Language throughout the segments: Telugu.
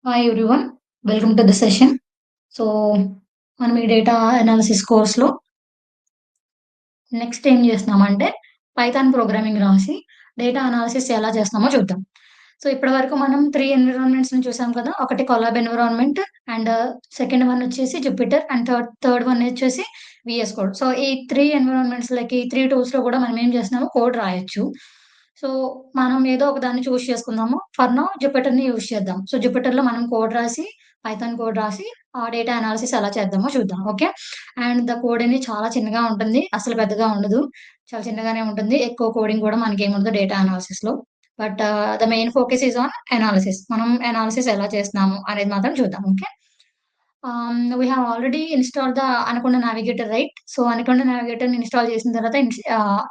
Hi everyone. Welcome to the session. So, మనం ఈ డేటా అనాలిసిస్ కోర్స్‌లో నెక్స్ట్ ఏం చేస్తున్నామంటే, పైథాన్ ప్రోగ్రామింగ్ రాసి డేటా అనాలిసిస్ ఎలా చేస్తామో చూద్దాం. సో, ఇప్పటివరకు మనం 3 ఎన్విరాన్మెంట్స్‌ని చూసాం కదా! ఒకటి collab environment and second one వచ్చేసి జుపిటర్ అండ్ థర్డ్ వన్ వచ్చేసి వీఎస్ కోడ్. సో, ఈ 3 ఎన్విరాన్మెంట్స్‌లకి 3 టూల్స్‌లో కూడా మనం ఏం చేస్తున్నాము కోడ్ రాయొచ్చు. సో, మనం ఏదో ఒక దాన్ని చూజ్ చేసుకుందాము. ఫర్ నౌ జుపిటర్‌ని యూజ్ చేద్దాం. సో, జుపిటర్‌లో మనం కోడ్ రాసి, పైథాన్ కోడ్ రాసి ఆ డేటా అనాలిసిస్ ఎలా చేద్దామో చూద్దాం. ఓకే. అండ్ ద కోడ్ అనేది చాలా చిన్నగా ఉంటుంది. అసలు పెద్దగా ఉండదు. చాలా చిన్నగానే ఉంటుంది. ఎక్కువ కోడింగ్ కూడా మనకేముండదు డేటా అనాలిసిస్‌లో. But the main focus is on analysis. మనం అనాలిసిస్ ఎలా చేస్తున్నాము అనేది మాత్రం చూద్దాం. Okay. We have already installed the Anaconda navigator right. So, Anaconda నావిగేటర్‌ని ఇన్‌స్టాల్ చేసిన తర్వాత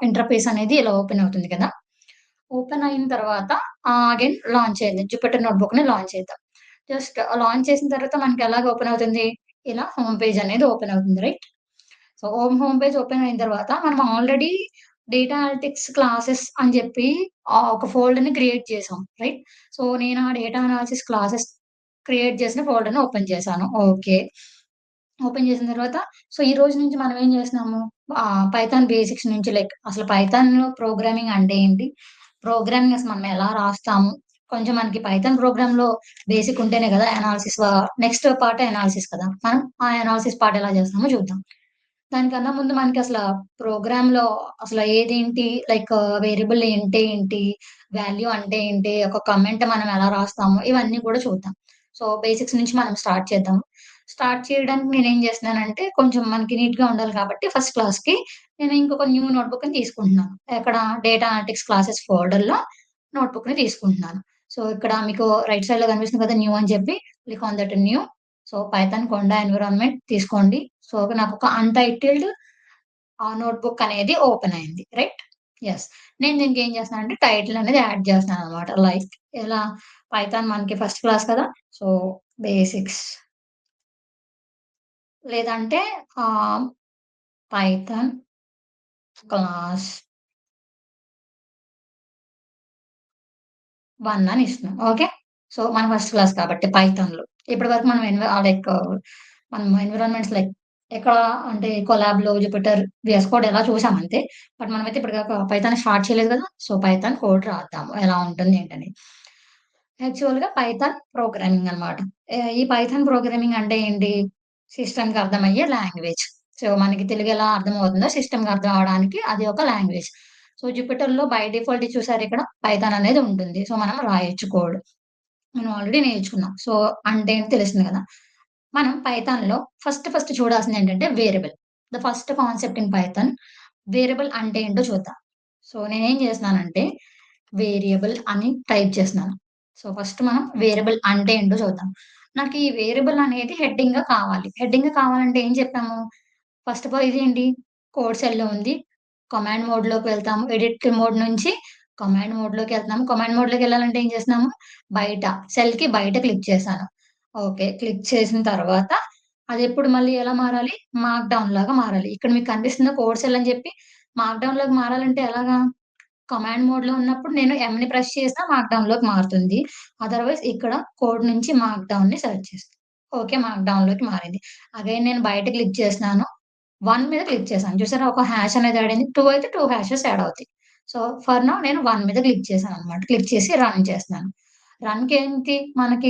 ఇంటర్ఫేస్ అనేది ఇలా ఓపెన్ అవుతుంది కదా! ఓపెన్ అయిన తర్వాత అగైన్ లాంచ్ చేయాలి. జుపిటర్ నోట్‌బుక్‌ని లాంచ్ చేద్దాం. జస్ట్ లాంచ్ చేసిన తర్వాత మనకి ఎలాగ ఓపెన్ అవుతుంది? ఇలా హోమ్ పేజ్ అనేది ఓపెన్ అవుతుంది. Right? So, home page open అయిన తర్వాత మనం ఆల్రెడీ డేటా అనలిటిక్స్ క్లాసెస్ అని చెప్పి ఒక ఫోల్డర్‌ని క్రియేట్ చేసాం. రైట్? సో, నేను ఆ డేటా అనాలిసిస్ క్లాసెస్ క్రియేట్ చేసిన ఫోల్డర్‌ని ఓపెన్ చేశాను. ఓకే. ఓపెన్ చేసిన తర్వాత సో, ఈ రోజు నుంచి మనం ఏం చేస్తున్నాము పైథాన్ బేసిక్స్ నుంచి లైక్ అసలు పైథాన్‌లో ప్రోగ్రామింగ్ అంటే ఏంటి? ప్రోగ్రామింగ్ అసలు మనం ఎలా రాస్తాము? కొంచెం మనకి పైథాన్ ప్రోగ్రామ్‌లో బేసిక్ ఉంటేనే కదా! అనాలిసిస్ నెక్స్ట్ పార్ట్ అనాలిసిస్ కదా! మనం ఆ అనాలిసిస్ పార్ట్ ఎలా చేస్తామో చూద్దాం. దానికన్నా ముందు మనకసల ప్రోగ్రామ్‌లో అసల ఏదేంటి లైక్ వేరియబుల్ అంటే ఏంటి? వాల్యూ అంటే ఏంటి? ఒక కామెంట్ మనం ఎలా రాస్తాము? ఇవన్నీ కూడా చూద్దాం. సో, బేసిక్స్ నుంచి మనం స్టార్ట్ చేద్దాం. స్టార్ట్ చేయడానికి నేనేం చేస్తున్నానంటే, కొంచెం మనకి నీట్‌గా ఉండాలి కాబట్టి ఫస్ట్ క్లాస్‌కి నేను ఇంకొక న్యూ నోట్‌బుక్‌ని తీసుకుంటున్నాను. ఎక్కడ డేటా అనలిటిక్స్ క్లాసెస్ ఫోల్డర్‌లో నోట్‌బుక్‌ని తీసుకుంటున్నాను. సో, ఇక్కడ మీకు రైట్ సైడ్‌లో కనిపిస్తుంది కదా! న్యూ అని చెప్పి click on that new. So, Python కొండ ఎన్విరాన్మెంట్ తీసుకోండి. సో, నాకొక అన్‌టైటిల్డ్ నోట్‌బుక్ అనేది ఓపెన్ అయింది. రైట్? యెస్. నేను దీనికి ఏం చేస్తున్నానంటే టైటిల్ అనేది యాడ్ చేస్తున్నాననమాట. లైక్ ఎలా పైథాన్ మనకి ఫస్ట్ క్లాస్ కదా! సో, బేసిక్స్ లేదంటే ఆహ్, పైథాన్ క్లాస్ 1 అని ఇస్తున్నాం. ఓకే. సో, మన ఫస్ట్ క్లాస్ కాబట్టి పైథాన్‌లో. ఇప్పటి వరకు మనం లైక్ మనం ఎన్విరాన్మెంట్స్ లైక్ ఎక్కడ అంటే కొలాబ్‌లో, జుపిటర్, వీఎస్ కోడ్ ఎలా చూసాం అంతే. బట్ మనమైతే ఇప్పటిదాకా పైథాన్ స్టార్ట్ చేయలేదు కదా! సో, పైథాన్ కోడ్ రాద్దాము. ఎలా ఉంటుంది ఏంటని. యాక్చువల్‌గా పైథాన్ ప్రోగ్రామింగ్ అన్నమాట. ఈ పైథాన్ ప్రోగ్రామింగ్ అంటే ఏంటి? సిస్టమ్‌కి అర్థమయ్యే లాంగ్వేజ్. సో, మనకి తెలుగు ఎలా అర్థమవుతుందో సిస్టమ్‌కి అర్థం అవ్వడానికి అది ఒక లాంగ్వేజ్. సో, జుపిటర్‌లో బై డిఫాల్ట్ చూసారు ఇక్కడ పైథాన్ అనేది ఉంటుంది. సో, మనం రాయొచ్చు కోడ్. మనం ఆల్రెడీ నేర్చుకున్నాం. సో, అంటే ఏంటి తెలిసింది కదా! మనం పైథాన్‌లో ఫస్ట్ చూడాల్సిందేంటంటే variable. The first concept in Python variable అంటే ఏంటో చూద్దాం. సో, నేనేం చేస్తున్నానంటే వేరియబుల్ అని టైప్ చేస్తున్నాను. సో, ఫస్ట్ మనం వేరియబుల్ అంటే ఏంటో చూద్దాం. నాకు ఈ వేరియబుల్ అనేది హెడ్డింగ్‌గా కావాలి. హెడ్డింగ్‌గా కావాలంటే ఏం చెప్పాము? ఫస్ట్ ఆఫ్ ఆల్ ఇదేంటి కోడ్ సెల్‌లో ఉంది. కమాండ్ మోడ్‌లోకి వెళ్తాము. ఎడిట్ మోడ్ నుంచి కమాండ్ మోడ్‌లోకెళ్తున్నాము. కమాండ్ మోడ్‌లోకెళ్ళాలంటే ఏం చేస్తున్నాము? బయట సెల్‌కి బయట క్లిక్ చేశాను. ఓకే. క్లిక్ చేసిన తర్వాత అదెప్పుడు మళ్ళీ ఎలా మారాలి? మార్క్‌డౌన్ లాగా మారాలి. ఇక్కడ మీకు కనిపిస్తుందా కోడ్ సెల్ అని చెప్పి మార్క్‌డౌన్‌లోకి మారాలంటే ఎలాగా? కమాండ్ మోడ్‌లో ఉన్నప్పుడు నేను ఎంని ప్రెస్ చేసినా మార్క్‌డౌన్‌లోకి మారుతుంది. అదర్‌వైస్ ఇక్కడ కోడ్ నుంచి మార్క్‌డౌన్‌ని సెలెక్ట్ చేస్తా. ఓకే. మార్క్‌డౌన్‌లోకి మారింది. అగైన్ నేను బయట క్లిక్ చేసినాను. 1 మీద క్లిక్ చేశాను. చూసారా ఒక హాష్ అనేది యాడ్ అయింది. 2 అయితే 2 హాషెస్ యాడ్ అవుతాయి. సో, ఫర్ నౌ నేను 1 మీద క్లిక్ చేశాననమాట. క్లిక్ చేసి రన్ చేస్తున్నాను. రన్‌కేంటి మనకి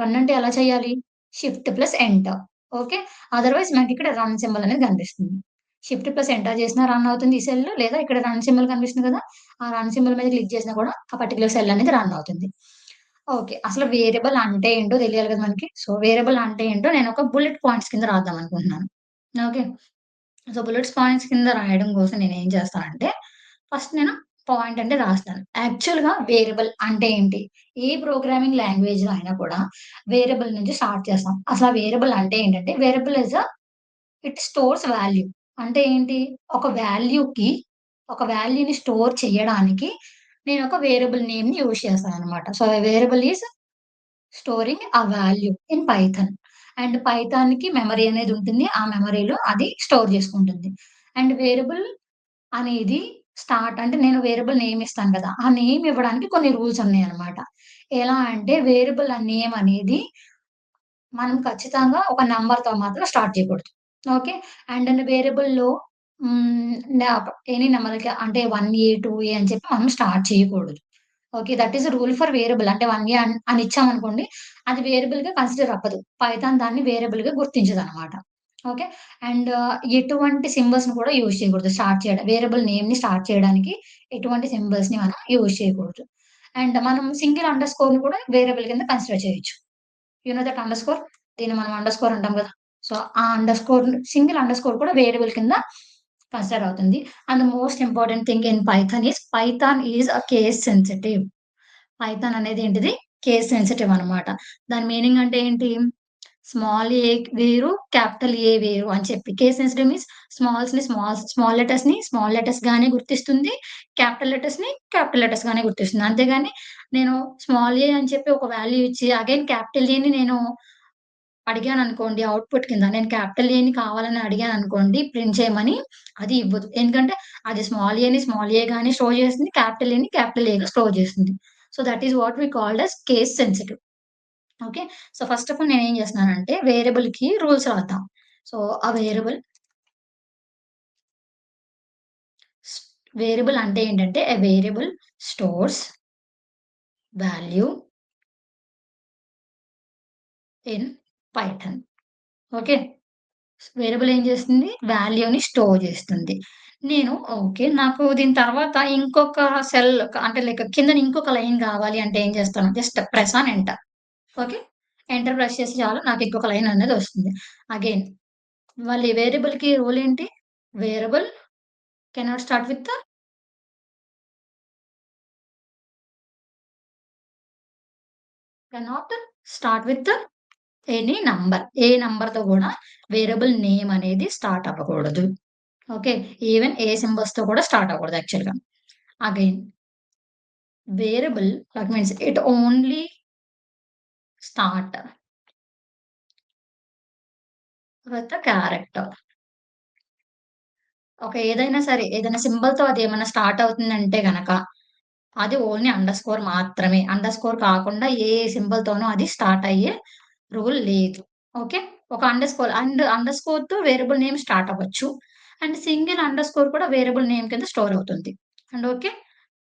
రన్ అంటే ఎలా చేయాలి? Shift plus enter. Okay. Otherwise మనకిక్కడ రన్ సింబల్ అనేది కనిపిస్తుంది. షిఫ్ట్ ప్లస్ ఎంటర్ చేసినా రన్ అవుతుంది ఈ సెల్. లేదా ఇక్కడ రన్ సింబల్ కనిపిస్తుంది కదా! ఆ రన్ సింబల్ మీద క్లిక్ చేసినా కూడా ఆ పర్టిక్యులర్ సెల్ అనేది రన్ అవుతుంది. ఓకే. అసలు వేరియబుల్ అంటే ఏంటో తెలియాలి కదా మనకి. సో, వేరియబుల్ అంటే ఏంటో నేను ఒక బుల్లెట్ పాయింట్స్ కింద రాద్దాం అనుకుంటున్నాను. ఓకే. సో, బుల్లెట్స్ పాయింట్స్ కింద రాయడం కోసం నేనేం చేస్తానంటే, ఫస్ట్ నేను పాయింట్ అంటే రాస్తాను. యాక్చువల్‌గా వేరియబుల్ అంటే ఏంటి? ఏ ప్రోగ్రామింగ్ లాంగ్వేజ్‌లో అయినా కూడా వేరియబుల్ నుంచి స్టార్ట్ చేస్తాం. అసల వేరియబుల్ అంటే ఏంటంటే, variable is it stores value. అంటే ఏంటి? ఒక వాల్యూకి ఒక వాల్యూని స్టోర్ చేయడానికి నేనొక వేరియబుల్ నేమ్‌ని యూజ్ చేస్తాననమాట. So, variable is storing a value in Python. And పైథాన్‌కి మెమరీ అనేది ఉంటుంది. ఆ మెమరీలో అది స్టోర్ చేసుకుంటుంది. అండ్ వేరియబుల్ అనేది స్టార్ట్ అంటే నేను వేరియబుల్ నేమ్ ఇస్తాను కదా! ఆ నేమ్ ఇవ్వడానికి కొన్ని రూల్స్ ఉన్నాయన్నమాట. ఎలా అంటే వేరియబుల్ నేమ్ అనేది మనం ఖచ్చితంగా ఒక నంబర్‌తో మాత్రం స్టార్ట్ చేయకూడదు. ఓకే. అండ్ వేరియబుల్‌లో హ్మ్. ఎనీ నంబర్‌లకి అంటే 1 2 అని చెప్పి మనం స్టార్ట్ చేయకూడదు. Okay. That is rule for variable. అంటే 1 అని ఇచ్చామనుకోండి, అది వేరియబుల్‌గా కన్సిడర్ అవ్వదు. పైథాన్ దాన్ని వేరియబుల్‌గా గుర్తించదనమాట. ఓకే. అండ్ ఎటువంటి సింబల్స్‌ని కూడా యూజ్ చేయకూడదు స్టార్ట్ చేయడం. వేరియబుల్ నేమ్‌ని స్టార్ట్ చేయడానికి ఎటువంటి సింబల్స్‌ని మనం యూజ్ చేయకూడదు. అండ్ మనం సింగిల్ అండర్‌స్కోర్‌ని కూడా వేరియబుల్ కింద కన్సిడర్ చేయొచ్చు. You know that underscore? దీన్ని మనం అండర్‌స్కోర్ అంటాం గదా! సో, ఆ అండర్‌స్కోర్ సింగిల్ అండర్‌స్కోర్ కూడా వేరియబుల్ కింద కన్సిడర్ అవుతుంది. And the most important thing in Python is a case sensitive. Python అనేది ఏంటిది? కేస్ సెన్సిటివ్ అనమాట. దాని మీనింగ్ అంటే ఏంటి? స్మాల్ ఏ వేరు, క్యాపిటల్ ఏ వేరు అని చెప్పి. కేస్ సెన్సిటివ్ మీన్స్ స్మాల్ లెటర్స్‌ని స్మాల్ లెటర్స్ గానే గుర్తిస్తుంది. క్యాపిటల్ లెటర్స్‌ని క్యాపిటల్ లెటర్స్ గానే గుర్తిస్తుంది. అంతేగాని నేను స్మాల్ ఏ అని చెప్పి ఒక వాల్యూ ఇచ్చి అగైన్ క్యాపిటల్ ఏని నేను అడిగాననుకోండి ఔట్‌పుట్ కింద. నేను క్యాపిటల్ ఏని కావాలని అడిగాననుకోండి ప్రింట్ చేయమని, అది ఇవ్వదు. ఎందుకంటే అది స్మాల్ ఏ గాని స్టోర్ చేస్తుంది. క్యాపిటల్ ఏని క్యాపిటల్ ఏగా స్టోర్ చేస్తుంది. So, that is what we called as case sensitive. Okay. So, first of all నేనేం చేస్తున్నానంటే వేరియబుల్‌కి రూల్స్ రాద్దాం. సో, ఆ స్ వేరియబుల్ అంటే ఏంటంటే, ఎ variable stores value in Python. Okay. Variable ఏం చేస్తుంది? వాల్యూని స్టోర్ చేస్తుంది. నేను ఓకే. నాకు దీని తర్వాత ఇంకొక సెల్ అంటే లైక్ కిందన ఇంకొక లైన్ కావాలి అంటే ఏం చేస్తాను? Just press on enter. Okay. Enter press చేస్తే చాలు నాకు ఇంకొక లైన్ అనేది వస్తుంది. అగైన్ మళ్ళీ వేరియబుల్‌కి రూల్ ఏంటి? Variable cannot start with cannot start with any number. ఏ నంబర్‌తో గూడా వేరియబుల్ నేమ్ అనేది స్టార్ట్ అవ్వకూడదు. ఓకే. ఈవెన్ ఏ సింబల్స్‌తో కూడా స్టార్ట్ అవ్వకూడదు యాక్చువల్‌గా. Again variable that means it only start with character. ఏదైనా సరే ఏదైనా సింబల్‌తో అదేమన్నా స్టార్ట్ అవుతుందంటే గనక అది ఓన్లీ అండర్‌స్కోర్ మాత్రమే. అండర్‌స్కోర్ కాకుండా ఏ సింబల్‌తోనూ అది స్టార్ట్ అయ్యే రూల్ లేదు. ఓకే. ఒక అండర్‌స్కోర్‌తో వేరియబుల్ నేమ్ స్టార్ట్ అవ్వచ్చు. అండ్ సింగిల్ అండర్‌స్కోర్ కూడా వేరియబుల్ నేమ్ కింద స్టోర్ అవుతుంది. And okay.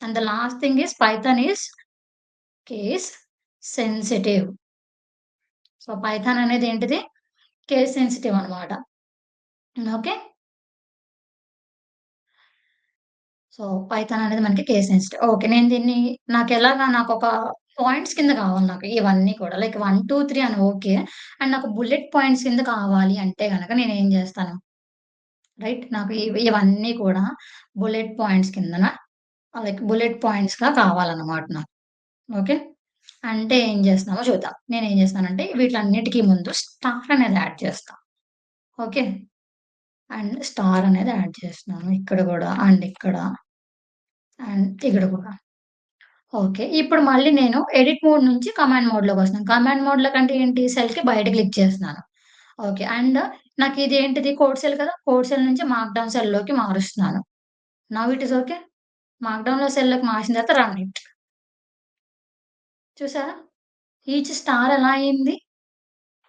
And the last thing is Python is case sensitive. So, Python అనేది ఏంటిది? కేస్ సెన్సిటివ్ అన్నమాట. ఓకే. సో, పైథాన్ అనేది మనకి కేస్ సెన్సిటివ్. ఓకే. నేను దీన్ని నాకొక పాయింట్స్ కింద కావాలి నాకు ఇవన్నీ కూడా. లైక్ 1, 2, 3 అని ఓకే. అండ్ నాకు బుల్లెట్ పాయింట్స్ కింద కావాలి అంటే గనక నేనేం జేస్తాను? రైట్. నాకు ఇవన్నీ కూడా బుల్లెట్ పాయింట్స్ కిందన లైక్ బుల్లెట్ పాయింట్స్‌గా కావాలన్నమాట నాకు. ఓకే. అంటే ఏం జేస్తున్నామో చూద్దాం. నేనేం జేస్తానంటే వీటన్నిటికి ముందు స్టార్ అనేది యాడ్ చేస్తా. ఓకే. అండ్ స్టార్ అనేది యాడ్ చేస్తున్నాను. ఇక్కడ గూడా అండ్ ఇక్కడ అండ్ ఇక్కడ గూడా. ఓకే. ఇప్పుడు మళ్ళీ నేను ఎడిట్ మోడ్ నుంచి కమాండ్ మోడ్‌లోకొస్తున్నాను. కమాండ్ మోడ్‌లోకంటే ఏంటి? సెల్‌కి బయట క్లిక్ చేస్తున్నాను. ఓకే. అండ్ నాకిదేంటిది కోడ్ సెల్ కదా! కోడ్ సెల్ నుంచి మార్క్‌డౌన్ సెల్‌లోకి మారుస్తున్నాను. Now it is okay. మార్క్‌డౌన్‌లో సెల్‌లోకి మార్చిన తర్వాత రన్ ఇట్. చూసారా? ఈచ్ స్టార్ ఎలా అయింది?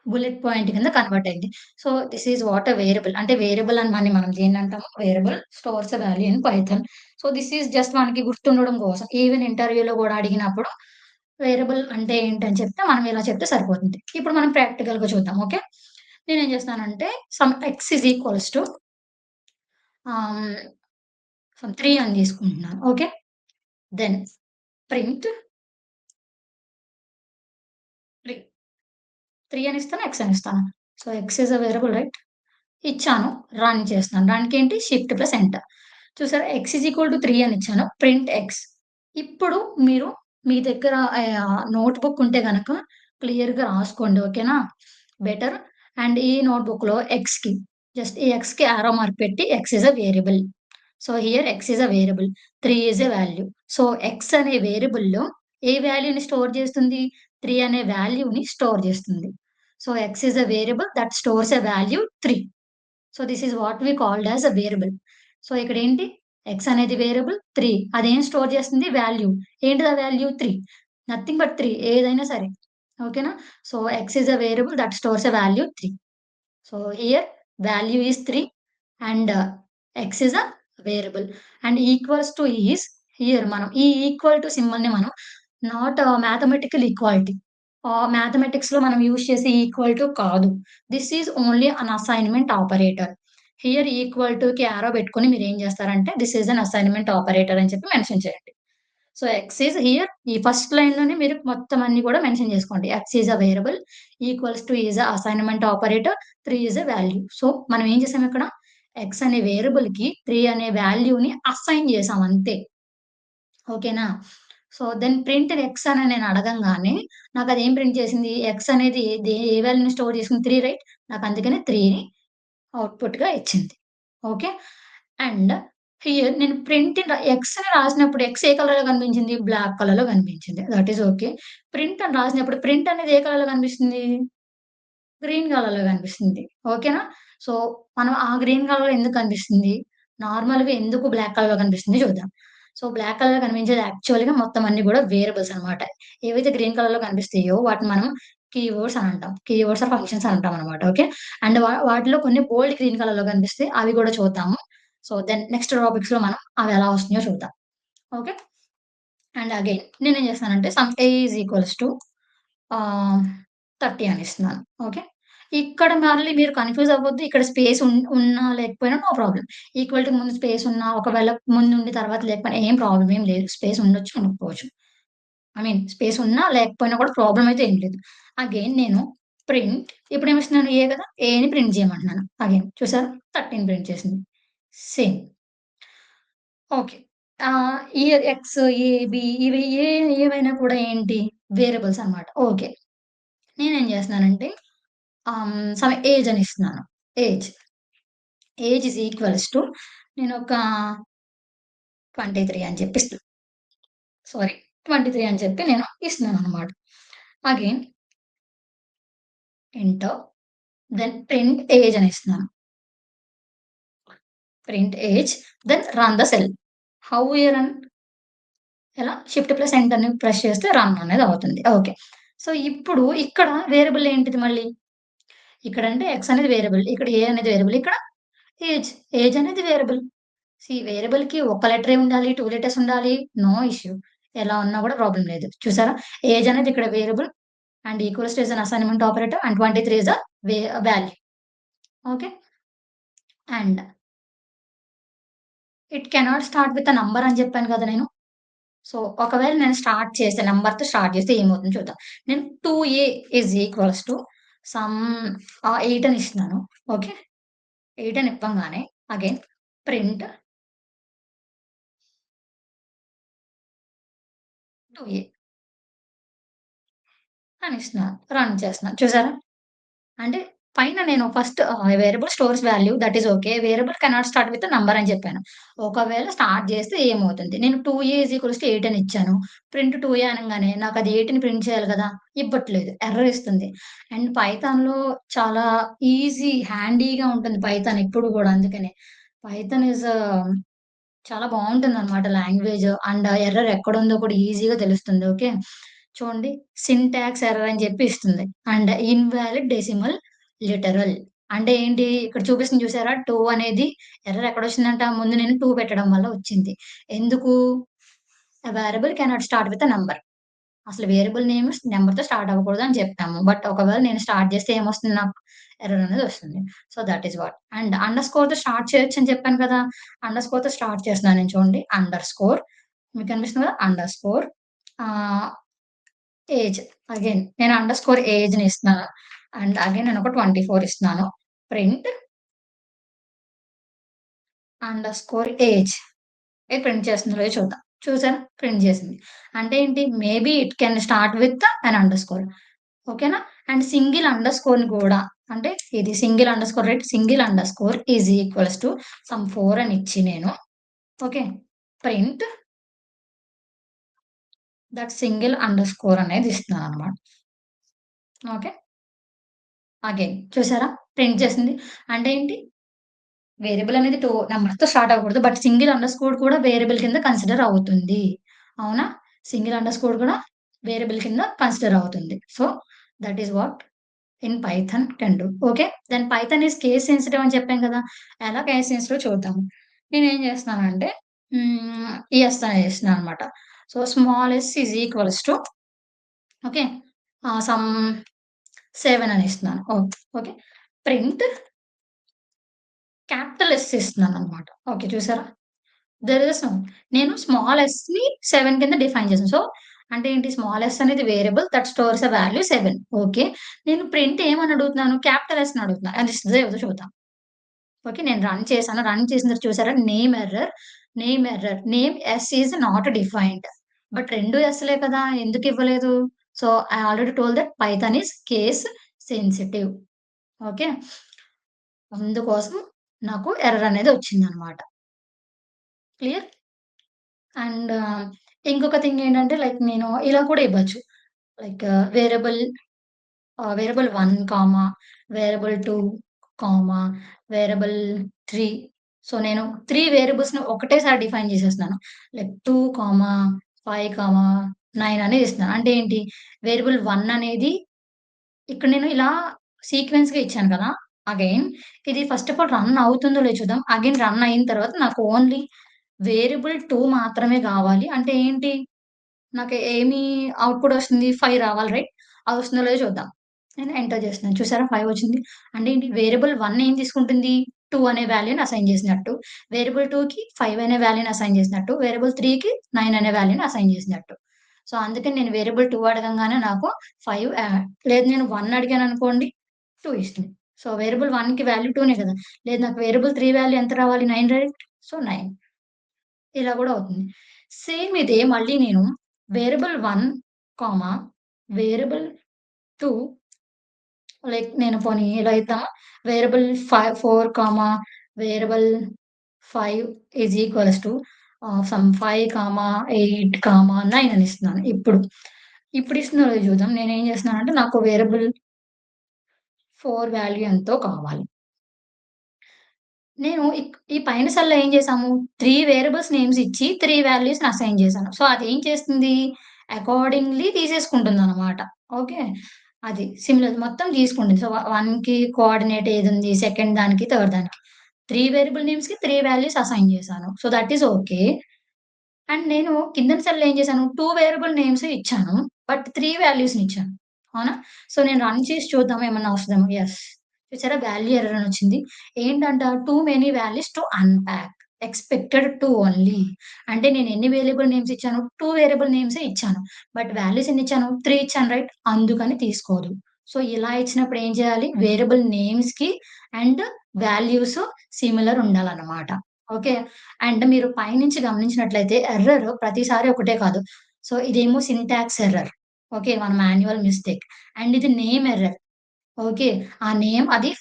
బుల్లెట్ పాయింట్ కింద కన్వర్ట్ అయింది. So, this is what a variable. అంటే వేరియబుల్ అని మనం దేన్నంటాము? Variable stores a value in Python. So, this is just మనకి గుర్తుండడం కోసం. ఈవెన్ ఇంటర్వ్యూలో గూడా అడిగినప్పుడు వేరియబుల్ అంటే ఏంటని చెప్తే మనం ఇలా చెప్తే సరిపోతుంది. ఇప్పుడు మనం ప్రాక్టికల్‌గా చూద్దాం. ఓకే. నేనేం చేస్తానంటే some X is equals to ఆహ్, సమ్ 3 అని తీసుకుంటున్నాను. ఓకే. దెన్ ప్రింట్ 3, 3 అని ఇస్తాను, ఎక్స్ అని ఇస్తాను. So, X is a variable right? ఇచ్చాను. రన్ చేస్తున్నాను. దానికేంటి షిఫ్ట్ ప్లస్ ఎంటర్. చూసారా ఎక్స్ ఈజ్ ఈక్వల్ టు 3 అని ఇచ్చాను. Print X. ఇప్పుడు మీరు మీ దగ్గర నోట్‌బుక్ ఉంటే గనక క్లియర్‌గా రాసుకోండి. ఓకేనా? బెటర్. అండ్ ఈ నోట్‌బుక్‌లో ఎక్స్‌కి జస్ట్ ఈ ఎక్స్‌కి యారో మార్క్ పెట్టి X is a variable. So, here X is a variable. 3 is a value. So, X అనే వేరియబుల్‌లో ఏ వాల్యూని స్టోర్ చేస్తుంది? 3 అనే వాల్యూని స్టోర్ చేస్తుంది. So, X is a variable that stores a value 3. So, this is what we called as a variable. So, ఇక్కడేంటి ఎక్స్ అనేది వేరియబుల్ 3 అదేం స్టోర్ చేస్తుంది? వాల్యూ. ఏంటిది ఆ వాల్యూ? 3. నథింగ్ బట్ 3 ఏదైనా సరే. ఓకేనా? So, x is a variable that stores a value 3. So, here value is 3 and x is a variable and equals to is here మనం ఈ ఈక్వల్ టు సింబల్‌ని మనం నాట్ మ్యాథమెటికల్ ఈక్వాలిటీ. మ్యాథమెటిక్స్‌లో మనం యూజ్ చేసే ఈక్వల్ టు కాదు. This is only an assignment operator. Here equal Tuki arrow పెట్టుకొని మీరేం చేస్తారంటే this is an assignment operator అని చెప్పి మెన్షన్ చేయండి. సో, ఎక్స్ ఈజ్ హియర్ ఈ ఫస్ట్ లైన్‌లోనే మీరు మొత్తం అన్ని కూడా మెన్షన్ చేసుకోండి. X is a variable, equals to is a assignment operator, 3 is a value. So, మనం ఏం చేసాం ఇక్కడ ఎక్స్ అనే వేరియబుల్‌కి 3 అనే వాల్యూని అసైన్ చేసాం అంతే. ఓకేనా? సో, దెన్ ప్రింట్ ఎక్స్ అని నేను అడగంగానే నాకదేం ప్రింట్ చేసింది? ఎక్స్ అనేది ఏ వాల్యూని స్టోర్ చేసుకుంది? 3 రైట్? నాకందుకనే 3ని ఔట్‌పుట్‌గా ఇచ్చింది. ఓకే. అండ్ హియర్ నేను ప్రింట్ ఎక్స్ అని రాసినప్పుడు ఎక్స్ ఏ కలర్‌లో కనిపించింది? బ్లాక్ కలర్‌లో కనిపించింది. That is okay. ప్రింట్ అని రాసినప్పుడు ప్రింట్ అనేది ఏ కలర్‌లో కనిపిస్తుంది? గ్రీన్ కలర్‌లో కనిపిస్తుంది. ఓకేనా? సో, మనం ఆ గ్రీన్ కలర్‌లో ఎందుకు కనిపిస్తుంది? నార్మల్‌గా ఎందుకు బ్లాక్ కలర్‌లో కనిపిస్తుంది చూద్దాం. సో, బ్లాక్ కలర్‌లో కనిపించేది యాక్చువల్‌గా మొత్తం అన్నీ కూడా వేరియబుల్స్ అన్నమాట. ఏవైతే గ్రీన్ కలర్‌లో కనిపిస్తాయో వాటిని మనం కీవర్డ్స్ అని అంటాం. కీవర్డ్స్ ఆర్ ఫంక్షన్స్ అని అంటామన్నమాట. ఓకే. అండ్ వాటిలో కొన్ని బోల్డ్ గ్రీన్ కలర్‌లో కనిపిస్తాయి. అవి కూడా చూద్దాము. సో, దెన్ నెక్స్ట్ టాపిక్స్‌లో మనం అవి ఎలా వస్తున్నాయో చూద్దాం. ఓకే. అండ్ అగైన్ నేనేం చేస్తానంటే some A is equals to ఆహ్, 30 అని ఇస్తున్నాను. ఓకే. ఇక్కడ మళ్ళీ మీరు కన్‌ఫ్యూజ్ అవ్వద్దు. ఇక్కడ స్పేస్ ఉన్నా లేకపోయినా నో ప్రాబ్లమ్. ఈక్వల్ టు ముందు స్పేస్ ఉన్నా, ఒకవేళ ముందుండి తర్వాత లేకపోయినా ఏం ప్రాబ్లమ్ ఏం లేదు. స్పేస్ ఉండొచ్చు, ఉండకపోవచ్చు. ఐ మీన్ స్పేస్ ఉన్నా లేకపోయినా కూడా ప్రాబ్లమ్ అయితే ఏం లేదు. అగైన్ నేను ప్రింట్ ఇప్పుడేమిస్తున్నాను ఏ కదా! ఏని ప్రింట్ చేయమంటున్నాను. అగైన్ చూసారా? 13 ప్రింట్ చేసింది. సేమ్. ఓకే. ఈ ఎక్స్, ఏ, బి ఇవి ఏవైనా కూడా ఏంటి వేరియబుల్స్ అన్నమాట. ఓకే. నేనేం చేస్తున్నానంటే సమ్ ఏజ్ అని ఇస్తున్నాను. Age. Age is equals to నేనొక 23 అని చెప్పి సారీ 23 అని చెప్పి నేను ఇస్తున్నానన్నమాట. Again enter then print age అని ఇస్తున్నాను. Print age then run the cell. How you run? ఎలా షిఫ్ట్ ప్లస్ ఎంటర్‌ని ప్రెస్ చేస్తే రన్ అనేది అవుతుంది. ఓకే. సో, ఇప్పుడు ఇక్కడ వేరియబుల్ ఏంటిది మళ్ళీ? ఇక్కడంటే ఎక్స్ అనేది వేరియబుల్. ఇక్కడ ఏ అనేది వేరియబుల్. ఇక్కడ ఏజ్. ఏజ్ అనేది వేరియబుల్. వేరియబుల్‌కి ఒక్క లెటరే ఉండాలి, 2 లెటర్స్ ఉండాలి. No issue. ఎలా ఉన్నా కూడా ప్రాబ్లమ్ లేదు. చూసారా? ఏజ్ అనేది ఇక్కడ variable and equals to is an assignment operator and 23 is the value. Okay. And it cannot start with a number అని చెప్పాను కదా నేను. సో, ఒకవేళ నేను స్టార్ట్ చేస్తే నంబర్‌తో స్టార్ట్ చేస్తే ఏమవుతుందో చూద్దాం. నేను 2a is equals to some 8 అని ఇస్తున్నాను. ఓకే. 8 అని ఇవ్వంగానే అగైన్ ప్రింట్ 2a అని ఇస్తున్నాను. రన్ చేస్తున్నాను. చూసారా? అంటే పైన నేను first variable stores value that is okay. Variable cannot start with number అని చెప్పాను. ఒకవేళ స్టార్ట్ చేస్తే ఏమవుతుంది? నేను 2a ఈజ్ ఈక్వల్స్ టు 8 అని ఇచ్చాను. ప్రింట్ 2a అనంగానే నాకది 8ని ప్రింట్ చేయాలి కదా! ఇవ్వట్లేదు. ఎర్రర్ ఇస్తుంది. అండ్ పైథాన్‌లో చాలా ఈజీ, హ్యాండీగా ఉంటుంది పైథాన్ ఎప్పుడు గూడా అందుకనే. పైథాన్ ఈస్ చాలా బావుంటుందనమాట లాంగ్వేజ్. అండ్ ఎర్రర్ ఎక్కడుందో కూడా ఈజీగా తెలుస్తుంది. ఓకే. చూడండి సింటాక్స్ ఎర్రర్ అని చెప్పి ఇస్తుంది. అండ్ ఇన్వాలిడ్ డెసిమల్ లిటరల్ అంటే ఏంటి? ఇక్కడ చూపిస్తుంది చూసారా? 2 అనేది ఎర్రర్ ఎక్కడొచ్చిందంట? ముందు నేను 2 పెట్టడం వల్ల వచ్చింది. ఎందుకు? ఎ variable cannot start with a number. అసలు వేరియబుల్ నేమ్ నంబర్‌తో స్టార్ట్ అవ్వకూడదు అని చెప్పాము. బట్ ఒకవేళ నేను స్టార్ట్ చేస్తే ఏమొస్తుంది నాకు? ఎర్రర్ అనేది వస్తుంది. So, that is what. And అండర్‌స్కోర్‌తో స్టార్ట్ చేయొచ్చని చెప్పాను కదా! అండర్‌స్కోర్‌తో స్టార్ట్ చేస్తున్నాను నేను చూడండి. అండర్‌స్కోర్ మీకు కనిపిస్తుంది కదా! అండర్‌స్కోర్ ఆహ్, ఏజ్ అగైన్ నేను అండర్‌స్కోర్ ఏజ్‌ని ఇస్తున్నాను. అండ్ అగైన్ నేనొక 24 ఇస్తున్నాను. Print underscore age. ఇది ప్రింట్ చేస్తుందో లేదో చూద్దాం. చూసారా? ప్రింట్ చేసింది. అంటే ఏంటి? Maybe it can start with an underscore. ఓకేనా? అండ్ సింగిల్ అండర్‌స్కోర్‌ని కూడా అంటే ఇది single underscore right? Single underscore is equals to some 4 అని ఇచ్చి నేను okay. Print that single underscore అనేది ఇస్తున్నాననమాట. ఓకే. అగైన్ చూసారా? ప్రింట్ చేసింది. అంటే ఏంటి? వేరియబుల్ అనేది నంబర్‌తో స్టార్ట్ అవ్వకూడదు. బట్ సింగిల్ అండర్‌స్కోర్ కూడా వేరియబుల్ కింద కన్సిడర్ అవుతుంది. అవునా? సింగిల్ అండర్‌స్కోర్ కూడా వేరియబుల్ కింద కన్సిడర్ అవుతుంది. So, that is what in python can do. Okay. Then python is case sensitive అని చెప్పాం కదా! ఎలా కేస్ సెన్సిటివ్ చూద్దాము. నేనేం చేస్తున్నానంటే యెస్ అని చేస్తున్నా అనమాట. So, small S is equals to okay. Some 7 అని ఇస్తున్నాను. ఓకే. ప్రింట్ క్యాపిటల్ ఎస్ ఇస్తున్నాననమాట. ఓకే. చూసారా? దేర్ ఇస్ నో నేను స్మాల్ ఎస్‌ని 7 కింద డిఫైన్ చేశాను. సో, అంటే ఏంటి స్మాల్ ఎస్ అనేది variable that stores a value 7. Okay. నేను ప్రింట్ ఏమని అడుగుతున్నాను? క్యాపిటల్ ఎస్‌ని అడుగుతున్నా. అది ఇస్తదో ఇవ్వదో చూద్దాం. ఓకే. నేను రన్ చేశాను. రన్ చేసిన తర్వాత చూసారా? Name error, name error. Name S is not defined. But 2 ఎస్‌లే కదా! ఎందుకు ఇవ్వలేదు? So, I already told that python is case sensitive. Okay. అందుకోసం నాకు ఎర్రర్ అనేది వచ్చిందనమాట. క్లియర్? అండ్ ఇంకొక థింగ్ ఏంటంటే లైక్ నేను ఇలా కూడా ఇవ్వచ్చు. Like variable variable 1 comma, variable 2 comma, variable 3. So, నేను 3 వేరియబుల్స్‌ని ఒకటేసారి డిఫైన్ చేసేస్తున్నాను. లైక్ 2, 5, 9 అనేది ఇస్తున్నాను. అంటే ఏంటి వేరియబుల్ 1 అనేది ఇక్కడ నేను ఇలా సీక్వెన్స్‌గా ఇచ్చాను కదా! అగైన్ ఇది ఫస్ట్ ఆఫ్ ఆల్ రన్ అవుతుందో లేదో చూద్దాం. అగైన్ రన్ అయిన తర్వాత నాకు ఓన్లీ వేరియబుల్ 2 మాత్రమే గావాలి. అంటే ఏంటి? నాకు ఏమి ఔట్‌పుట్ వస్తుంది? 5 రావాలి రైట్? అది వస్తుందో లేదో చూద్దాం. నేను ఎంటర్ చేస్తున్నాను. చూసారా 5 వచ్చింది. అంటే ఏంటి? వేరియబుల్ 1 ఏం తీసుకుంటుంది? 2 అనే వాల్యూని అసైన్ చేసినట్టు. వేరియబుల్ 2కి 5 అనే వాల్యూని అసైన్ చేసినట్టు. వేరియబుల్ 3కి 9 అనే వాల్యూని అసైన్ చేసినట్టు. సో, అందుకని నేను వేరియబుల్ 2 అడగంగానే నాకు 5 లేదు నేను 1 అడిగాననుకోండి 2 ఇస్తుంది. సో, వేరియబుల్ 1కి వాల్యూ 2నే కదా! లేదు నాకు వేరియబుల్ 3 వాల్యూ ఎంత రావాలి? 9 రైట్? సో, 9 ఇలా గూడా అవుతుంది. సేమ్ ఇదే మళ్ళీ నేను వేరియబుల్ 1, కామా వేరియబుల్ 2 లైక్ నేను పోనీ ఇలా ఇద్దామా? Variable 4, variable 5 is equals to some 5, 8, 9 అని ఇస్తున్నాను. ఇప్పుడు ఇస్తుందో లేదో చూద్దాం. నేనేం చేస్తున్నానంటే నాకు వేరియబుల్ 4 వాల్యూ ఎంతో కావాలి. నేను ఈ పైన సెల్‌లో ఏం చేసాము 3 వేరియబుల్స్ నేమ్స్ ఇచ్చి 3 వాల్యూస్‌ని అసైన్ చేశాను. సో, అదేం చేస్తుంది అకార్డింగ్‌లీ తీసేసుకుంటుందనమాట. ఓకే. అది సిమిలర్ మొత్తం తీసుకుంటుంది. సో, 1కి కోఆర్డినేట్ ఏదుంది, సెకండ్ దానికి, థర్డ్ దానికి. 3 వేరియబుల్ నేమ్స్‌కి 3 వాల్యూస్ అసైన్ చేశాను. So, that is okay. And నేను కిందన సెల్‌లో ఏం చేశాను 2 వేరియబుల్ నేమ్సే ఇచ్చాను. బట్ 3 వాల్యూస్‌నిచ్చాను. అవునా? సో, నేను రన్ చేసి చూద్దాం ఏమన్నా వస్తదేమో. యెస్. చూసారా వాల్యూ ఎర్రర్ అని వచ్చింది. ఏంటంట too many values to unpack. Expected 2 only. అంటే నేను ఎన్ని వేరియబుల్ నేమ్స్ ఇచ్చాను? 2 వేరియబుల్ నేమ్సే ఇచ్చాను. బట్ వాల్యూస్ ఎన్ని ఇచ్చాను? 3 ఇచ్చాను రైట్? అందుకని తీసుకోదు. సో, ఇలా ఇచ్చినప్పుడు ఏం చేయాలి? వేరియబుల్ నేమ్స్‌కి అండ్ వాల్యూస్ సిమిలర్ ఉండాలన్నమాట. ఓకే. అండ్ మీరు పైనుంచి గమనించినట్లయితే ఎర్రర్ ప్రతిసారి ఒకటే కాదు. సో, ఇదేమో సింటాక్స్ ఎర్రర్. ఓకే. మన మాన్యువల్ మిస్టేక్. అండ్ ఇది నేమ్ ఎర్రర్. ఓకే. ఆ నేమ్ అది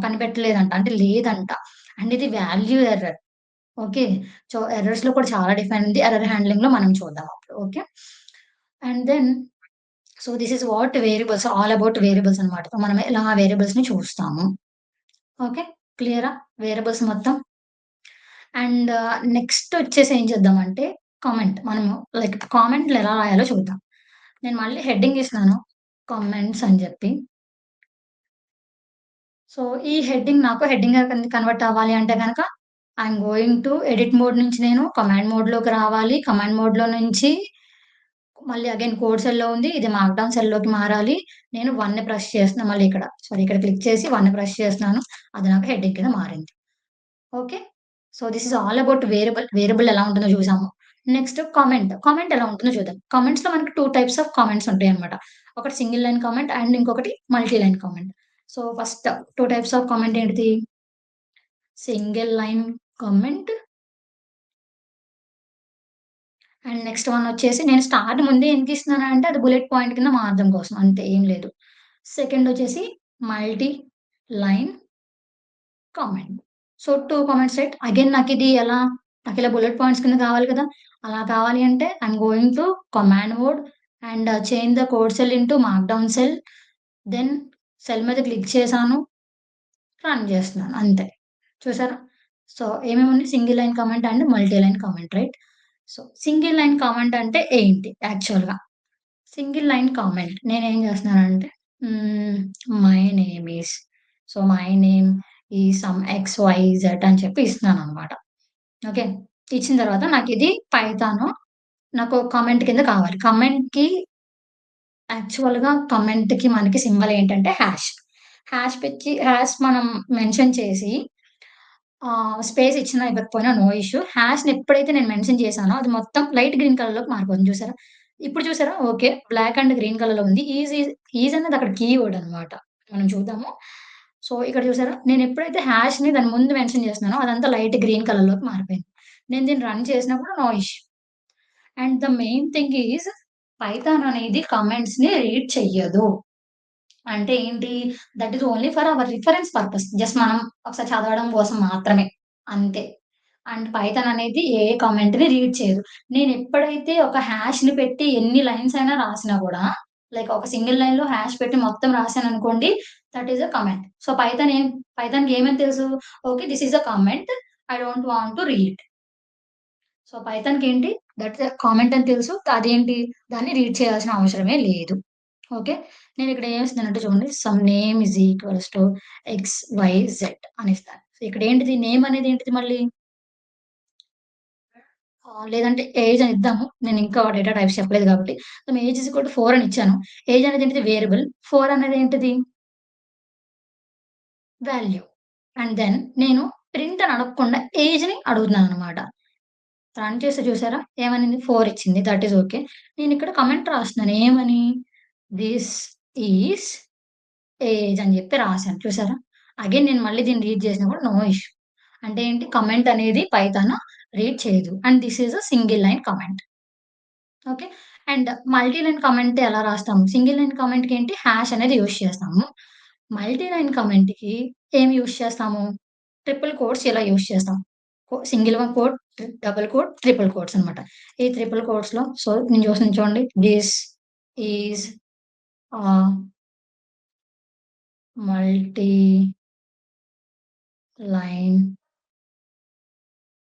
కనిపెట్టలేదంట. అంటే లేదంట. అండ్ ఇది వాల్యూ ఎర్రర్. ఓకే. సో, ఎర్రర్స్‌లో కూడా చాలా డిఫైన్ ఉంది. ఎర్రర్ హ్యాండ్లింగ్‌లో మనం చూద్దాం అప్పుడు. Okay. And then so, this is what variables all about variables అన్నమాట. సో, మనం ఎలా వేరియబుల్స్‌ని చూస్తాము. ఓకే. క్లియరా? వేరియబుల్స్ మొత్తం. అండ్ నెక్స్ట్ వచ్చేసి ఏం చేద్దామంటే కామెంట్. మనము లైక్ కామెంట్‌లు ఎలా రాయాలో చూద్దాం. నేను మళ్ళీ హెడ్డింగ్ ఇస్తున్నాను. కామెంట్స్ అని జెప్పి. సో, ఈ హెడ్డింగ్ నాకు హెడ్డింగ్‌గా కన్వర్ట్ అవ్వాలి అంటే గనక I'm going to edit mode నుంచి నేను కమాండ్ మోడ్‌లోకి రావాలి. కమాండ్ మోడ్‌లో నుంచి మళ్ళీ అగైన్ కోడ్ సెల్‌లో ఉంది. ఇది మార్క్‌డౌన్ సెల్‌లోకి మారాలి. నేను 1ని ప్రెస్ చేస్తున్నా మళ్ళీ ఇక్కడ. సారీ ఇక్కడ క్లిక్ చేసి 1ని ప్రెస్ చేస్తున్నాను. అది నాకు హెడ్డింగ్ కింద మారింది. Okay. So, this is all about variable. Variable ఎలా ఉంటుందో చూసాము. Next comment. కామెంట్ ఎలా ఉంటుందో చూద్దాం. కామెంట్స్‌లో మనకి 2 టైప్స్ ఆఫ్ కామెంట్స్ ఉంటాయన్నమాట. ఒకటి సింగిల్ లైన్ కామెంట్ అండ్ ఇంకొకటి multi line comment. So, first 2 types of comment ఏంటిది? Single line comment and next one వచ్చేసి నేను స్టార్ట్ ముందే ఎందుకిస్తున్నానంటే అది బుల్లెట్ పాయింట్ కింద మార్చడం కోసం అంతే ఏం లేదు. సెకండ్ వచ్చేసి multi line comment. So, 2 comments right. Again నాకిది ఎలా నాకిలా బుల్లెట్ పాయింట్స్ కింద కావాలి కదా! అలా కావాలి అంటే I'm going to command mode and change the code cell into markdown cell. Then cell మీద క్లిక్ చేశాను. రన్ చేస్తున్నాను అంతే. చూసారా? సో, ఏమేమున్నాయి single line comment and multi line comment right? So, single line comment అంటే ఏంటి యాక్చువల్‌గా? Single line comment. నేనేం జేస్తున్నానంటే hmm. My name is so, my name is some X, Y, Z అని చెప్పి ఇస్తున్నాననమాట. ఓకే. ఇచ్చిన తర్వాత నాకిది పైథాను నాకు కామెంట్ కింద కావాలి. యాక్చువల్‌గా కామెంట్‌కి మనకి సింబల్ ఏంటంటే హాష్. హాష్ మనం మెన్షన్ చేసి స్పేస్ ఇచ్చినా ఇవ్వకపోయినా నో ఇష్యూ. హాష్‌ని ఎప్పుడైతే నేను మెన్షన్ చేశానో అది మొత్తం లైట్ గ్రీన్ కలర్‌లోకి మారిపోతుంది చూసారా? ఇప్పుడు చూసారా? ఓకే. బ్లాక్ అండ్ గ్రీన్ కలర్‌లో ఉంది. ఈజ్ అనేది అక్కడ కీవర్డ్ అన్నమాట. మనం చూద్దాము. సో, ఇక్కడ చూసారా? నేను ఎప్పుడైతే హాష్‌ని దాని ముందు మెన్షన్ చేస్తున్నానో అదంతా లైట్ గ్రీన్ కలర్‌లోకి మారిపోయింది. నేను దీన్ని రన్ చేసినప్పుడు no issue. And the main thing is python అనేది కామెంట్స్‌ని రీడ్ చెయ్యదు. అంటే ఏంటి? That is only for our reference purpose. Just మనం ఒకసారి చదవడం కోసం మాత్రమే. అంతే. అండ్ పైథాన్ అనేది ఏ కామెంట్‌ని రీడ్ చేయదు. నేనెప్పుడైతే ఒక హాష్‌ని పెట్టి ఎన్ని లైన్స్ అయినా రాసినా గూడా, లైక్ ఒక సింగిల్ లైన్‌లో హాష్ పెట్టి మొత్తం రాసాననుకోండి, that is a comment. So, పైథాన్‌కి ఏమని తెలుసు? Okay. This is a comment. I don't want to read. So, పైథాన్‌కేంటి దట్ ఇస్ ఎ కామెంట్ అని తెలుసు. అదేంటి దాన్ని రీడ్ చేయాల్సిన అవసరమే లేదు. ఓకే. నేనిక్కడ ఏమిస్తున్నానంటే చూడండి some name is equals to X, Y, Z అనిస్తాను. సో, ఇక్కడేంటిది నేమ్ అనేది ఏంటిది మళ్ళీ? లేదంటే ఏజ్ అని ఇద్దాము. నేనింకా డేటా టైప్స్ చెప్పలేదు కాబట్టి. Some age is equal to 4 అని ఇచ్చాను. ఏజ్ అనేది ఏంటిది వేరియబుల్. 4 అనేది ఏంటిది? వాల్యూ. అండ్ దెన్ నేను ప్రింట్ అని అడగకుండా ఏజ్‌ని అడుగుతున్నాననమాట. రన్ చేసి చూసారా? ఏమనింది? 4 ఇచ్చింది. That is okay. నేనిక్కడ కామెంట్ రాస్తున్నాను. ఏమని? థిస్ ఈస్ ఏజ్ అని జెప్పి రాసాను. చూసారా? అగైన్ నేను మళ్ళీ దీన్ని రీడ్ చేసినా కూడా నో ఇష్యూ. అంటే ఏంటి? కామెంట్ అనేది పైథాన్ రీడ్ చేయదు. And this is a single line comment. Okay. And multi line comment ఎలా రాస్తాము? సింగిల్ లైన్ కామెంట్‌కి ఏంటి? హాష్ అనేది యూజ్ చేస్తాము. మల్టీ లైన్ కామెంట్‌కి ఏమి యూజ్ చేస్తాము? ట్రిపుల్ కోట్స్ ఇలా యూజ్ చేస్తాం. Single one quote, double quote, triple quotes అన్నమాట. ఈ ట్రిపుల్ కోట్స్‌లో సో, నేను చూస్తున్నాను చూడండి. This is ah, multi line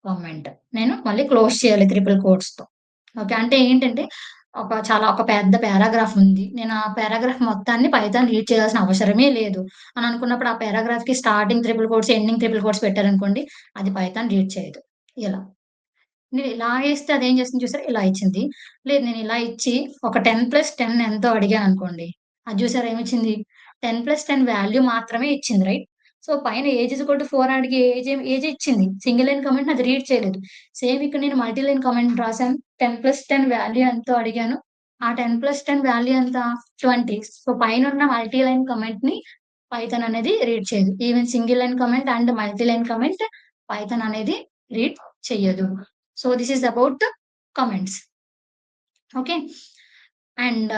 comment. నేను మళ్ళీ క్లోజ్ చేయాలి ట్రిపుల్ కోట్స్‌తో. ఓకే. అంటే ఏంటంటే, ఒక పెద్ద పారాగ్రాఫ్ ఉంది. నేను ఆ పారాగ్రాఫ్ మొత్తాన్ని పైథాన్ రీడ్ చేయాల్సిన అవసరమే లేదు అని అనుకున్నప్పుడు, ఆ పారాగ్రాఫ్‌కి starting triple quotes, ending triple quotes పెట్టారనుకోండి, అది పైథాన్ రీడ్ చేయదు. ఇలా. నేనిలా ఏస్తే అదేం చేస్తుంది చూసారా? ఇలా ఇచ్చింది. లేదు నేనిలా ఇచ్చి ఒక 10+10 ఎంతో అడిగాననుకోండి. అది చూసారా ఏమిచ్చింది? 10+10 వాల్యూ మాత్రమే ఇచ్చింది. రైట్? సో, పైన ఏజ్ ఈజ్ ఈక్వల్ టు 4 అడిగి ఏజే ఇచ్చింది. సింగిల్ లైన్ కామెంట్‌ని అది రీడ్ చేయలేదు. సేమ్ ఇక్కడ నేను మల్టీ లైన్ కామెంట్ రాసాను. 10+10 వాల్యూ ఎంతో అడిగాను. ఆ 10+10 వాల్యూ ఎంత? 20. సో, పైనున్న మల్టీ లైన్ కామెంట్‌ని పైథాన్ అనేది రీడ్ చేయదు. Even single line comment and multi line comment Python అనేది రీడ్ చెయ్యదు. So, this is about comments. Okay. And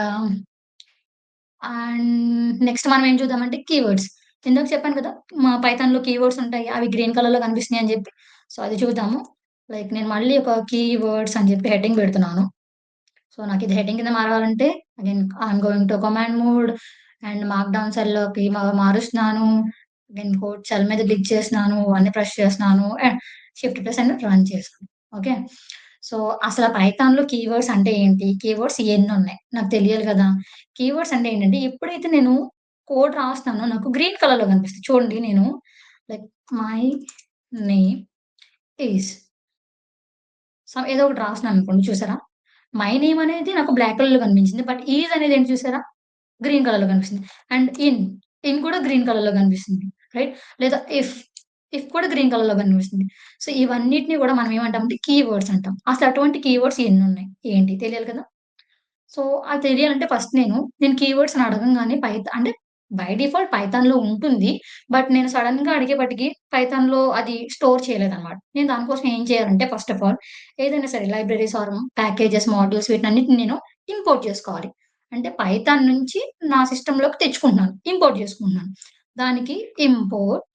next మనం ఏం చూద్దామంటే కీవర్డ్స్. ఇందాక చెప్పాను కదా! మా పైథాన్‌లో కీవర్డ్స్ ఉంటాయి. అవి గ్రీన్ కలర్‌లో కనిపిస్తున్నాయి అని జెప్పి. సో, అది చూద్దాము. లైక్ నేను మళ్ళీ ఒక కీవర్డ్స్ అని జెప్పి హెడ్డింగ్ పెడుతున్నాను. సో, నాకిది హెడ్డింగ్ కింద మారవాలంటే again I'm going to command mode and markdown సెల్‌లోకి మారుస్తున్నాను. అగైన్ కోట్ సెల్ మీద క్లిక్ చేస్తున్నాను. అన్నీ ప్రెస్ చేస్తున్నాను. షిఫ్ట్ ప్లస్ అని రన్ చేశాను. ఓకే. సో, అసల పైథాన్‌లో కీవర్డ్స్ అంటే ఏంటి? కీవర్డ్స్ ఎన్నున్నాయి? నాకు తెలియాలి గదా! కీవర్డ్స్ అంటే ఏంటంటే ఎప్పుడైతే నేను కోడ్ రాస్తానో నాకు గ్రీన్ కలర్‌లో కనిపిస్తది. చూడండి నేను లైక్ మై నేమ్ ఈస్ ఏదో ఒకటి రాస్తున్నాననుకోండి చూసారా? మై నేమ్ అనేది నాకు బ్లాక్ కలర్‌లో కనిపించింది. బట్ ఈజ్ అనేది ఏంటి చూసారా? గ్రీన్ కలర్‌లో కనిపిస్తుంది. అండ్ ఇన్ కూడా గ్రీన్ కలర్‌లో కనిపిస్తుంది. రైట్? లేదా ఇఫ్ కూడా గ్రీన్ కలర్‌లో కనిపిస్తుంది. సో, ఇవన్నిటిని కూడా మనం ఏమంటామంటే కీవర్డ్స్ అంటాం. అసలు అటువంటి కీవర్డ్స్ ఎన్నున్నాయి? ఏంటి? తెలియాలి కదా! సో, అది తెలియాలంటే ఫస్ట్ నేను కీవర్డ్స్ అని అడగంగానే అంటే బై డిఫాల్ట్ పైథాన్‌లో ఉంటుంది. బట్ నేను సడెన్‌గా అడిగేపాటికి పైథాన్‌లో అది స్టోర్ చేయలేదన్నమాట. నేను దానికోసం ఏం చేయాలంటే ఫస్ట్ ఆఫ్ ఆల్ ఏదైనా సరే లైబ్రరీస్ ఆర్ ప్యాకేజెస్, మాడ్యూల్స్ వీటన్నిటిని నేను ఇంపోర్ట్ చేసుకోవాలి. అంటే పైథాన్ నుంచి నా సిస్టమ్‌లోకి తెచ్చుకుంటున్నాను. ఇంపోర్ట్ చేసుకుంటున్నాను. దానికి ఇంపోర్ట్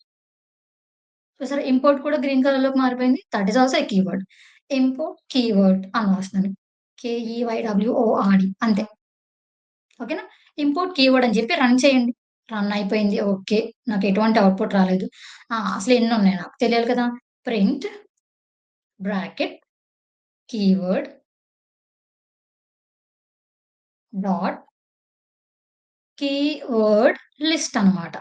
చూసారా ఇంపోర్ట్ కూడా గ్రీన్ కలర్‌లోకి మారిపోయింది. That is also a keyword. Import keyword అని రాస్తున్నాను. కేఈవైడబ్ల్యూఓఆర్‌డి అంతే. ఓకేనా? ఇంపోర్ట్ కీవర్డ్ అని చెప్పి రన్ చేయండి. రన్ అయిపోయింది. ఓకే. నాకు ఎటువంటి ఔట్‌పుట్ రాలేదు. అసలు ఎన్నున్నాయి నాకు తెలియాలి కదా! Print bracket keyword dot keyword list అనమాట.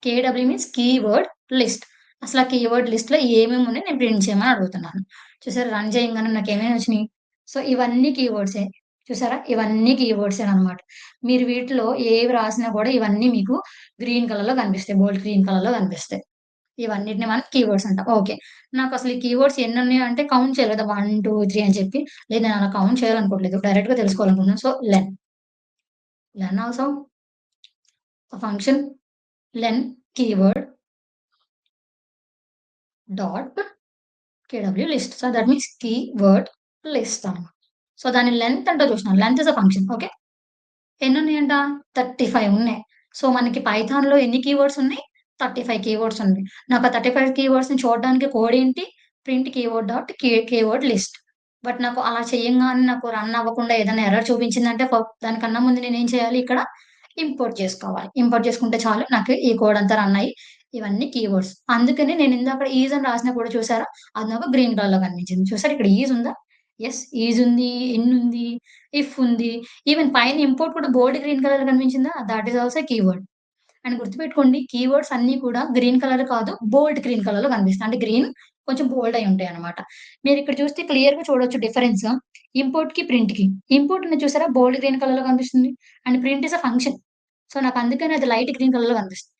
కేడబ్ల్యూ మీన్స్ కీవర్డ్ లిస్ట్. అసల ఆ కీవర్డ్ లిస్ట్‌లో ఏమేమున్నాయి నేను ప్రింట్ చేయమని అడుగుతున్నాను. చూసారా రన్ చేయంగానే నాకేమేమి వచ్చినియి. సో, ఇవన్నీ కీవర్డ్సే. చూసారా? ఇవన్నీ కీవర్డ్సేననమాట. మీరు వీటిలో ఏవి రాసినా కూడా ఇవన్నీ మీకు గ్రీన్ కలర్‌లో కనిపిస్తాయి. బోల్డ్ గ్రీన్ కలర్‌లో కనిపిస్తాయి. ఇవన్నిటిని మనం కీవర్డ్స్ అంటాం. ఓకే. నాకసలు ఈ కీవర్డ్స్ ఎన్నున్నాయి అంటే కౌంట్ చేయాలి కదా! 1, 2, 3 అని చెప్పి. లేదు నేను అలా కౌంట్ చేయాలనుకోవట్లేదు. డైరెక్ట్‌గా తెలుసుకోవాలనుకుంటున్నాను. So, len. Len also a function len keyword dot kw list. So that means keyword list అన్నమాట. సో దాని లెంత్ అంటే చూసినాను. Length is a function. Okay. ఎన్నున్నాయంట? 35 ఉన్నాయి. సో, మనకి పైథాన్‌లో ఎన్ని కీవర్డ్స్ ఉన్నాయి? 35 కీవర్డ్స్ ఉన్నాయి. నాకు ఆ 35 కీవర్డ్స్‌ని చూడడానికి కోడ్ ఏంటి? Print keyword dot keyword list. But నాకు అలా చేయంగానే నాకు రన్ అవ్వకుండా ఏదైనా ఎర్రర్ చూపించిందంటే దానికన్నా ముందు నేనేం చేయాలి ఇక్కడ? ఇంపోర్ట్ చేసుకోవాలి. ఇంపోర్ట్ చేసుకుంటే చాలు నాకు ఈ కోడ్ అంతా రన్ అయ్యి ఇవన్నీ కీవర్డ్స్. అందుకనే నేను ఇందాక ఈజ్ అని రాసినా కూడా చూసారా? అది నాకు గ్రీన్ కలర్‌లో కనిపించింది. చూసారా ఇక్కడ ఈజ్ ఉందా? యెస్. ఈజ్ ఉంది. ఇన్ ఉంది. ఇఫ్ ఉంది. ఈవెన్ పైన ఇంపోర్ట్ కూడా బోల్డ్ గ్రీన్ కలర్‌లో కనిపించిందా? That is also keyword. And గుర్తుపెట్టుకోండి కీవర్డ్స్ అన్నీ కూడా గ్రీన్ కలర్ కాదు, బోల్డ్ గ్రీన్ కలర్‌లో కనిపిస్తాయి. అంటే గ్రీన్ కొంచెం బోల్డ్ అయ్యి ఉంటాయన్నమాట. మీరిక్కడ చూస్తే క్లియర్‌గా చూడొచ్చు డిఫరెన్స్ ఇంపోర్ట్‌కి, ప్రింట్‌కి. ఇంపోర్ట్ ఉంది చూసారా? బోల్డ్ గ్రీన్ కలర్‌లో కనిపిస్తుంది. And print is a function. So, నాకు అందుకని అది లైట్ గ్రీన్ కలర్‌లో కనిపిస్తుంది.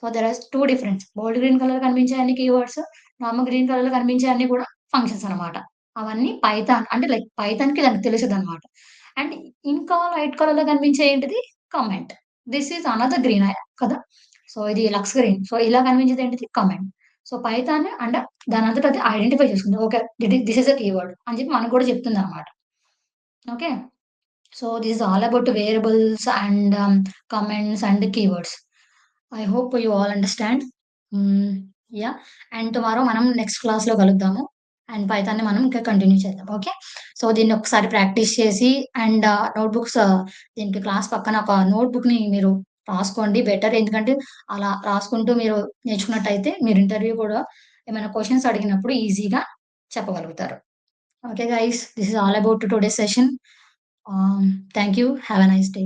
So, there are 2 difference. Bold green colour కనిపించే అన్ని కీవర్డ్స్, నార్మల్ గ్రీన్ కలర్‌లో కనిపించే అన్ని కూడా ఫంక్షన్స్ అన్నమాట. అవన్నీ పైథాన్ అంటే లైక్ పైథాన్‌కి దానికి తెలుస్తదన్నమాట. అండ్ ఇంకా లైట్ కలర్‌లో కనిపించేయి ఏంటిది? Comment. This is another green కదా! సో, ఇది లక్స్ గ్రీన్. సో, ఇలా కనిపించేది ఏంటిది? కామెంట్. సో, పైథాన్ అండ్ దానంతట అది ఐడెంటిఫై చేసుకుంది. Okay. This is a keyword అని చెప్పి మనకు కూడా చెప్తుందన్నమాట. Okay. So, this is all about variables and comments and keywords. I hope you all understand. Hmm. Yeah! And tomorrow మనం నెక్స్ట్ క్లాస్‌లో కలుద్దాము. అండ్ పైథాన్‌ని మనం ఇంకా కంటిన్యూ చేద్దాం. ఓకే. సో, దీన్ని ఒకసారి ప్రాక్టీస్ చేసి అండ్ నోట్‌బుక్స్ దీనికి క్లాస్ పక్కన ఒక నోట్‌బుక్‌ని మీరు రాసుకోండి బెటర్. ఎందుకంటే అలా రాసుకుంటూ మీరు నేర్చుకున్నట్టయితే మీరు ఇంటర్వ్యూ కూడా ఏమైనా క్వెషన్స్ అడిగినప్పుడు ఈజీగా చెప్పగలుగుతారు. Okay guys. This is all about today's session. Thank you. Have a nice day.